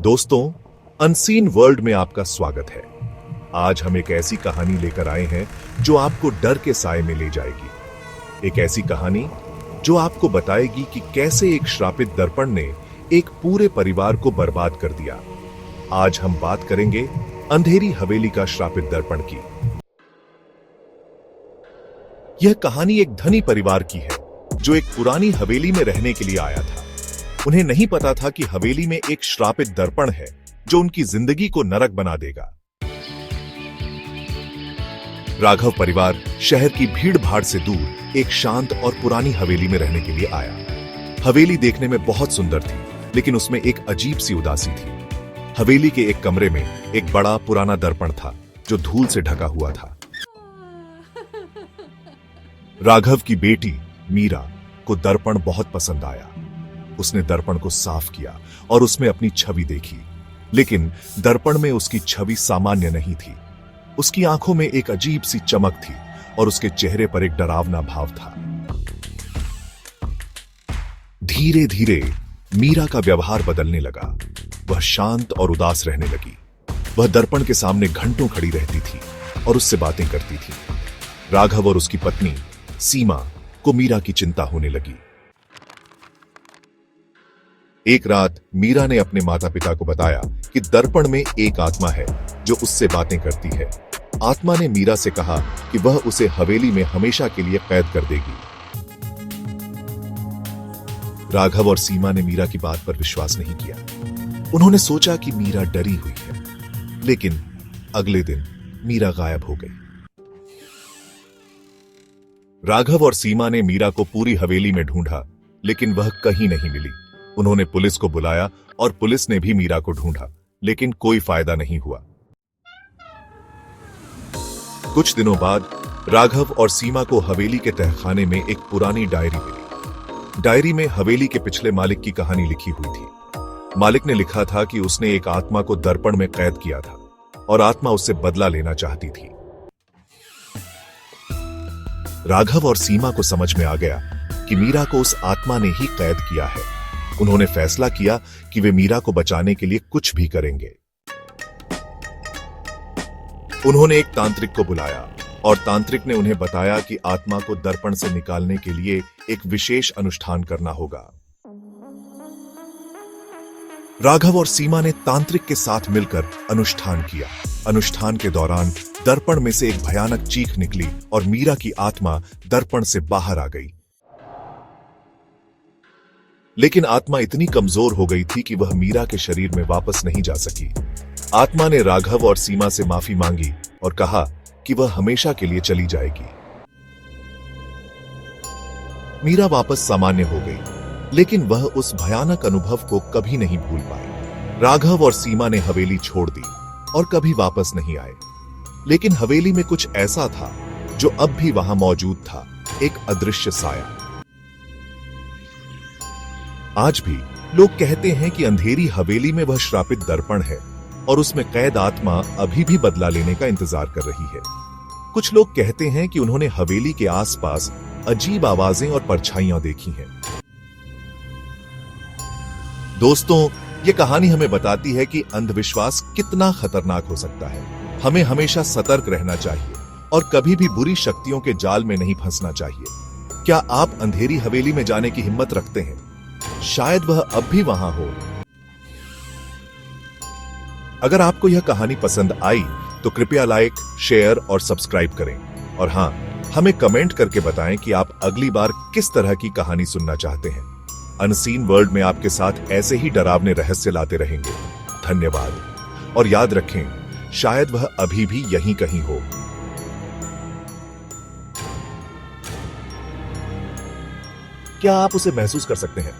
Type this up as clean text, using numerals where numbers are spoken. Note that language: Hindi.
दोस्तों, अनसीन वर्ल्ड में आपका स्वागत है। आज हम एक ऐसी कहानी लेकर आए हैं जो आपको डर के साए में ले जाएगी। एक ऐसी कहानी जो आपको बताएगी कि कैसे एक श्रापित दर्पण ने एक पूरे परिवार को बर्बाद कर दिया। आज हम बात करेंगे अंधेरी हवेली का श्रापित दर्पण की। यह कहानी एक धनी परिवार की है जो एक पुरानी हवेली में रहने के लिए आया था। उन्हें नहीं पता था कि हवेली में एक श्रापित दर्पण है जो उनकी जिंदगी को नरक बना देगा। राघव परिवार शहर की भीड़ भाड़ से दूर एक शांत और पुरानी हवेली में रहने के लिए आया। हवेली देखने में बहुत सुंदर थी, लेकिन उसमें एक अजीब सी उदासी थी। हवेली के एक कमरे में एक बड़ा पुराना दर्पण था जो धूल से ढका हुआ था। राघव की बेटी मीरा को दर्पण बहुत पसंद आया। उसने दर्पण को साफ किया और उसमें अपनी छवि देखी, लेकिन दर्पण में उसकी छवि सामान्य नहीं थी। उसकी आंखों में एक अजीब सी चमक थी और उसके चेहरे पर एक डरावना भाव था। धीरे धीरे मीरा का व्यवहार बदलने लगा। वह शांत और उदास रहने लगी। वह दर्पण के सामने घंटों खड़ी रहती थी और उससे बातें करती थी। राघव और उसकी पत्नी सीमा को मीरा की चिंता होने लगी। एक रात मीरा ने अपने माता पिता को बताया कि दर्पण में एक आत्मा है जो उससे बातें करती है। आत्मा ने मीरा से कहा कि वह उसे हवेली में हमेशा के लिए कैद कर देगी। राघव और सीमा ने मीरा की बात पर विश्वास नहीं किया। उन्होंने सोचा कि मीरा डरी हुई है, लेकिन अगले दिन मीरा गायब हो गई। राघव और सीमा ने मीरा को पूरी हवेली में ढूंढा, लेकिन वह कहीं नहीं मिली। उन्होंने पुलिस को बुलाया और पुलिस ने भी मीरा को ढूंढा, लेकिन कोई फायदा नहीं हुआ। कुछ दिनों बाद राघव और सीमा को हवेली के तहखाने में एक पुरानी डायरी मिली। डायरी में हवेली के पिछले मालिक की कहानी लिखी हुई थी। मालिक ने लिखा था कि उसने एक आत्मा को दर्पण में कैद किया था और आत्मा उससे बदला लेना चाहती थी। राघव और सीमा को समझ में आ गया कि मीरा को उस आत्मा ने ही कैद किया है। उन्होंने फैसला किया कि वे मीरा को बचाने के लिए कुछ भी करेंगे। उन्होंने एक तांत्रिक को बुलाया और तांत्रिक ने उन्हें बताया कि आत्मा को दर्पण से निकालने के लिए एक विशेष अनुष्ठान करना होगा। राघव और सीमा ने तांत्रिक के साथ मिलकर अनुष्ठान किया। अनुष्ठान के दौरान दर्पण में से एक भयानक चीख निकली और मीरा की आत्मा दर्पण से बाहर आ गई। लेकिन आत्मा इतनी कमजोर हो गई थी कि वह मीरा के शरीर में वापस नहीं जा सकी। आत्मा ने राघव और सीमा से माफी मांगी और कहा कि वह हमेशा के लिए चली जाएगी। मीरा वापस सामान्य हो गई, लेकिन वह उस भयानक अनुभव को कभी नहीं भूल पाई। राघव और सीमा ने हवेली छोड़ दी और कभी वापस नहीं आए। लेकिन हवेली में कुछ ऐसा था जो अब भी वहां मौजूद था, एक अदृश्य साया। आज भी लोग कहते हैं कि अंधेरी हवेली में वह श्रापित दर्पण है और उसमें कैद आत्मा अभी भी बदला लेने का इंतजार कर रही है। कुछ लोग कहते हैं कि उन्होंने हवेली के आसपास अजीब आवाजें और परछाइयां देखी हैं। दोस्तों, ये कहानी हमें बताती है कि अंधविश्वास कितना खतरनाक हो सकता है। हमें हमेशा सतर्क रहना चाहिए और कभी भी बुरी शक्तियों के जाल में नहीं फंसना चाहिए। क्या आप अंधेरी हवेली में जाने की हिम्मत रखते हैं? शायद वह अब भी वहां हो। अगर आपको यह कहानी पसंद आई तो कृपया लाइक, शेयर और सब्सक्राइब करें। और हां, हमें कमेंट करके बताएं कि आप अगली बार किस तरह की कहानी सुनना चाहते हैं। अनसीन वर्ल्ड में आपके साथ ऐसे ही डरावने रहस्य लाते रहेंगे। धन्यवाद और याद रखें, शायद वह अभी भी यहीं कहीं हो। क्या आप उसे महसूस कर सकते हैं?